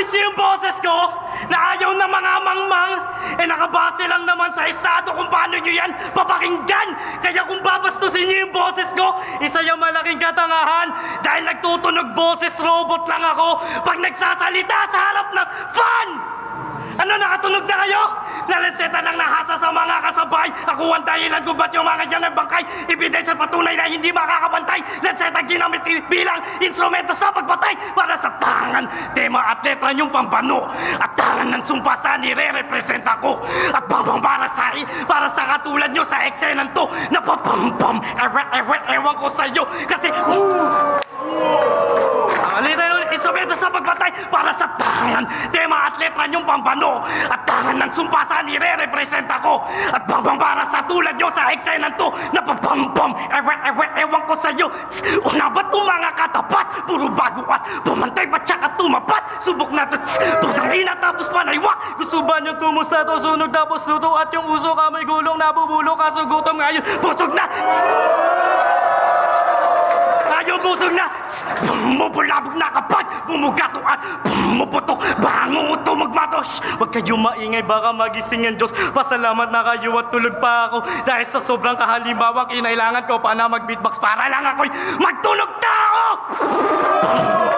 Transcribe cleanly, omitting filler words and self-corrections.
Promise yung boses ko na ayaw ng mga mangmang. Nakabase lang naman sa estado kung paano nyo yan papakinggan. Kaya kung babastusin nyo yung boses ko, isa yung malaking katangahan. Dahil nagtutunog boses, robot lang ako pag nagsasalita sa harap ng fan! Ano, nakatunog na kayo? Nalanseta ng nahasa sa mga kasabay. Ako ang dahilan kung ba't yung mga dyan nagbangkay. Ebidensya patunay na hindi makakapantay. Lanseta ginamit bilang instrumento sa pagpatay para sa tangan, tema at letra niyong pambano. At tangan ng sumpa sa nire-represent ako. At bambang para sa katulad nyo sa eksenan to. Napapampam, ewan ko sa'yo. Kasi, instrumento sa pagpatay para sa tangan, tema at letra niyong pambano. At tangan ng sumpa sa nire-represent ako. At bambang para sa tulad nyo sa eksenan to. Napapampam, ewan ko sa'yo. Una ba't kung mga katapat? Puro bago at pumantay pa tsaka tumapat. Subok na to, pagdangina tapos panaywa. Gusto ba nyo kumusta to? Sunog tapos luto at yung uso kamay gulong nabubulok. Kaso gutom ngayon, busog na. Ayaw busog na, bumubulabog na kapag bumugato at bumuputok, bangunguto magmatos. Huwag kayo maingay, baka magising ang Diyos. Pasalamat na kayo at tulog pa ako. Dahil sa sobrang kahalimbawang kinailangan ko pa na mag-beatbox para lang ako'y magtunog tao!